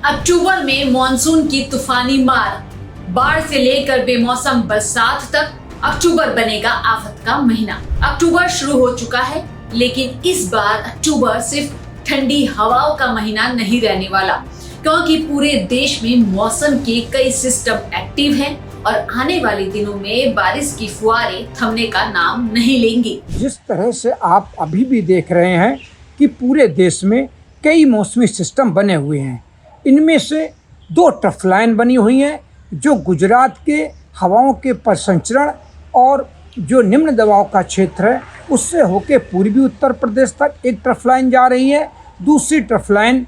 अक्टूबर में मॉनसून की तूफानी मार, बाढ़ से लेकर बेमौसम बरसात तक अक्टूबर बनेगा आफत का महीना। अक्टूबर शुरू हो चुका है, लेकिन इस बार अक्टूबर सिर्फ ठंडी हवाओं का महीना नहीं रहने वाला, क्योंकि पूरे देश में मौसम के कई सिस्टम एक्टिव हैं और आने वाले दिनों में बारिश की फुहारें थमने का नाम नहीं लेंगी। जिस तरह से आप अभी भी देख रहे हैं कि पूरे देश में कई मौसमी सिस्टम बने हुए हैं, इनमें से दो ट्रफ लाइन बनी हुई हैं जो गुजरात के हवाओं के परिसंचरण और जो निम्न दबाव का क्षेत्र है उससे होकर पूर्वी उत्तर प्रदेश तक एक ट्रफ लाइन जा रही है, दूसरी ट्रफ लाइन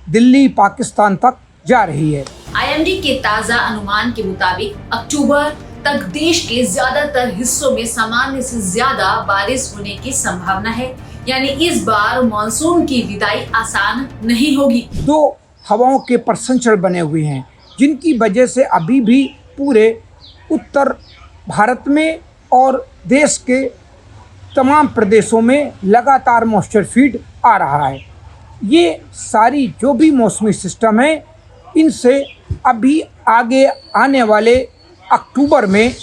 दिल्ली पाकिस्तान तक जा रही है। आईएमडी के ताजा अनुमान के मुताबिक अक्टूबर तक देश के ज्यादातर हिस्सों में सामान्य से ज्यादा बारिश होने की संभावना है, यानी इस बार मानसून की विदाई आसान नहीं होगी। दो हवाओं के परिसंचरण बने हुए हैं जिनकी वजह से अभी भी पूरे उत्तर भारत में और देश के तमाम प्रदेशों में लगातार मॉइस्चर फीड आ रहा है। ये सारी जो भी मौसमी सिस्टम है, इनसे अभी आगे आने वाले अक्टूबर में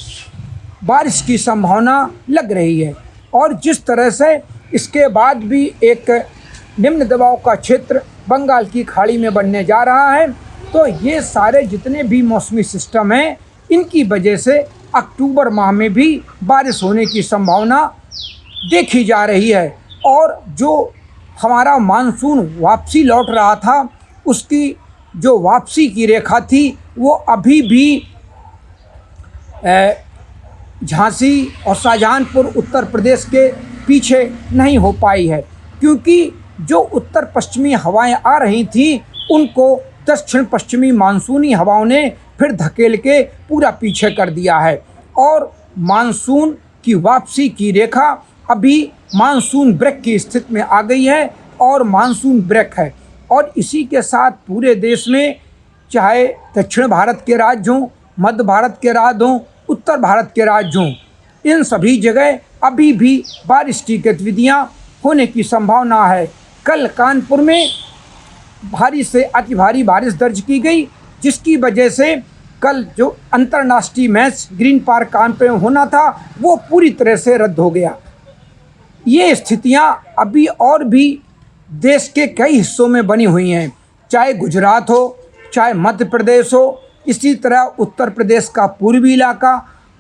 बारिश की संभावना लग रही है और जिस तरह से इसके बाद भी एक निम्न दबाव का क्षेत्र बंगाल की खाड़ी में बनने जा रहा है, तो ये सारे जितने भी मौसमी सिस्टम हैं इनकी वजह से अक्टूबर माह में भी बारिश होने की संभावना देखी जा रही है। और जो हमारा मानसून वापसी लौट रहा था, उसकी जो वापसी की रेखा थी वो अभी भी झांसी और शाहजहांपुर उत्तर प्रदेश के पीछे नहीं हो पाई है, क्योंकि जो उत्तर पश्चिमी हवाएं आ रही थीं उनको दक्षिण पश्चिमी मानसूनी हवाओं ने फिर धकेल के पूरा पीछे कर दिया है और मानसून की वापसी की रेखा अभी मानसून ब्रेक की स्थिति में आ गई है और मानसून ब्रेक है। और इसी के साथ पूरे देश में चाहे दक्षिण भारत के राज्य हों, मध्य भारत के राज्य हों, उत्तर भारत के राज्य हों, इन सभी जगह अभी भी बारिश की गतिविधियाँ होने की संभावना है। कल कानपुर में भारी से अति भारी बारिश दर्ज की गई, जिसकी वजह से कल जो अंतर्राष्ट्रीय मैच ग्रीन पार्क कानपुर में होना था वो पूरी तरह से रद्द हो गया। ये स्थितियां अभी और भी देश के कई हिस्सों में बनी हुई हैं, चाहे गुजरात हो, चाहे मध्य प्रदेश हो, इसी तरह उत्तर प्रदेश का पूर्वी इलाका,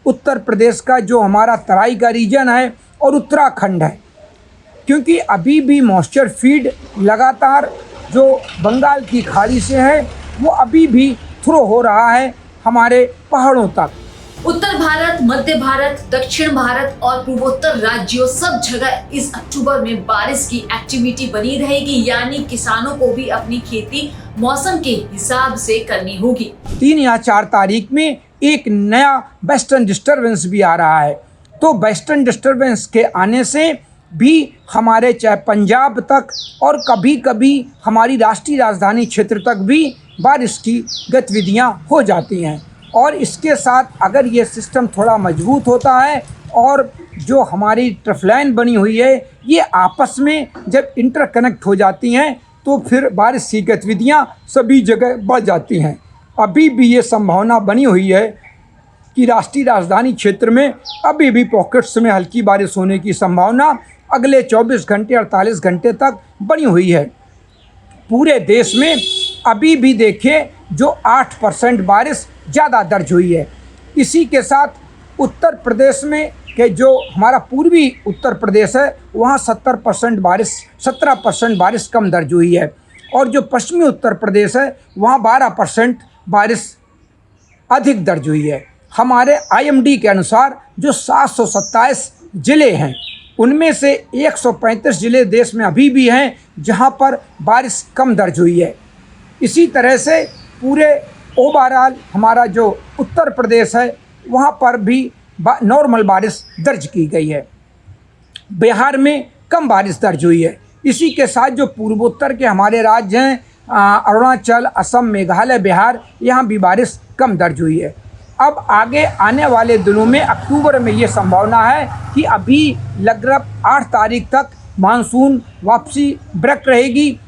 उत्तर प्रदेश का जो हमारा तराई का रीजन है और उत्तराखंड है, क्योंकि अभी भी मॉइस्चर फीड लगातार जो बंगाल की खाड़ी से है वो अभी भी थ्रो हो रहा है हमारे पहाड़ों तक। उत्तर भारत, मध्य भारत, दक्षिण भारत और पूर्वोत्तर राज्यों सब जगह इस अक्टूबर में बारिश की एक्टिविटी बनी रहेगी, यानी किसानों को भी अपनी खेती मौसम के हिसाब से करनी होगी। 3 या 4 तारीख में एक नया वेस्टर्न डिस्टर्बेंस भी आ रहा है, तो वेस्टर्न डिस्टर्बेंस के आने से भी हमारे चाहे पंजाब तक और कभी कभी हमारी राष्ट्रीय राजधानी क्षेत्र तक भी बारिश की गतिविधियां हो जाती हैं। और इसके साथ अगर ये सिस्टम थोड़ा मजबूत होता है और जो हमारी ट्रफ लाइन बनी हुई है ये आपस में जब इंटरकनेक्ट हो जाती हैं तो फिर बारिश की गतिविधियां सभी जगह बढ़ जाती हैं। अभी भी ये संभावना बनी हुई है कि राष्ट्रीय राजधानी क्षेत्र में अभी भी पॉकेट्स में हल्की बारिश होने की संभावना अगले 24 घंटे 48 घंटे तक बनी हुई है। पूरे देश में अभी भी देखिए जो 8% बारिश ज़्यादा दर्ज हुई है। इसी के साथ उत्तर प्रदेश में के जो हमारा पूर्वी उत्तर प्रदेश है वहाँ 17% बारिश कम दर्ज हुई है और जो पश्चिमी उत्तर प्रदेश है वहाँ 12% बारिश अधिक दर्ज हुई है। हमारे आईएमडी के अनुसार जो 727 ज़िले हैं उनमें से 135 ज़िले देश में अभी भी हैं जहां पर बारिश कम दर्ज हुई है। इसी तरह से पूरे ओवरऑल हमारा जो उत्तर प्रदेश है वहां पर भी नॉर्मल बारिश दर्ज की गई है। बिहार में कम बारिश दर्ज हुई है। इसी के साथ जो पूर्वोत्तर के हमारे राज्य हैं अरुणाचल, असम, मेघालय, बिहार, यहाँ भी बारिश कम दर्ज हुई है। अब आगे आने वाले दिनों में अक्टूबर में ये संभावना है कि अभी लगभग 8 तारीख तक मानसून वापसी ब्रेक रहेगी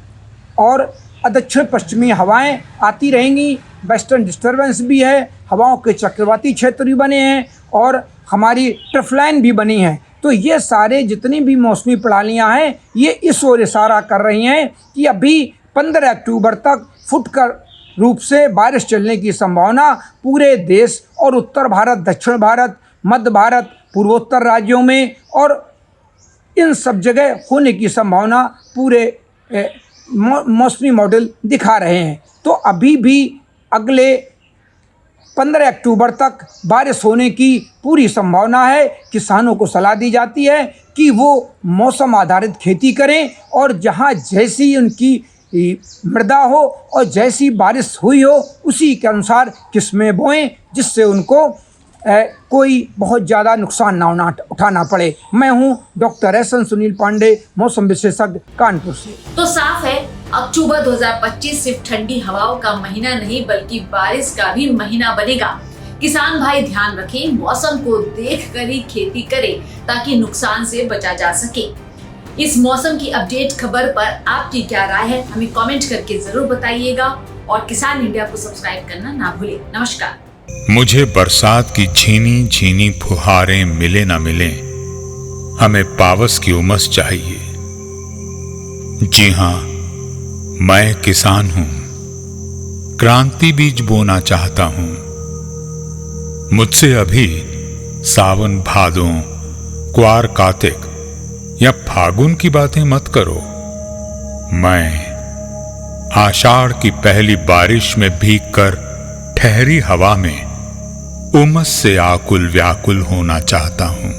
और दक्षिण पश्चिमी हवाएं आती रहेंगी। वेस्टर्न डिस्टर्बेंस भी है, हवाओं के चक्रवाती क्षेत्र भी बने हैं और हमारी ट्रफ लाइन भी बनी है। तो ये सारे जितनी भी मौसमी प्रणालियाँ हैं ये इस ओर इशारा कर रही हैं कि अभी 15 अक्टूबर तक फुटकर रूप से बारिश चलने की संभावना पूरे देश और उत्तर भारत, दक्षिण भारत, मध्य भारत, पूर्वोत्तर राज्यों में और इन सब जगह होने की संभावना पूरे मौसमी मॉडल दिखा रहे हैं। तो अभी भी अगले 15 अक्टूबर तक बारिश होने की पूरी संभावना है। किसानों को सलाह दी जाती है कि वो मौसम आधारित खेती करें और जहाँ जैसी उनकी मृदा हो और जैसी बारिश हुई हो उसी के अनुसार किस्में बोएं, जिससे उनको कोई बहुत ज़्यादा नुकसान ना उठाना पड़े। मैं हूं डॉक्टर एस.एन. सुनील पांडे, मौसम विशेषज्ञ, कानपुर से। तो साफ है अक्टूबर 2025 सिर्फ ठंडी हवाओं का महीना नहीं बल्कि बारिश का भी महीना बनेगा। किसान भाई ध्यान रखें, मौसम को देख कर ही खेती करें ताकि नुकसान से बचा जा सके। इस मौसम की अपडेट खबर पर आपकी क्या राय है, हमें कमेंट करके जरूर बताइएगा और किसान इंडिया को सब्सक्राइब करना ना भूलें। नमस्कार। मुझे बरसात की झीनी झीनी फुहारें मिले ना मिले, हमें पावस की उमस चाहिए। जी हां, मैं किसान हूं, क्रांति बीज बोना चाहता हूं। मुझसे अभी सावन भादों, क्वार कार्तिक या फागुन की बातें मत करो। मैं आषाढ़ की पहली बारिश में भीगकर ठहरी हवा में उमस से आकुल व्याकुल होना चाहता हूं।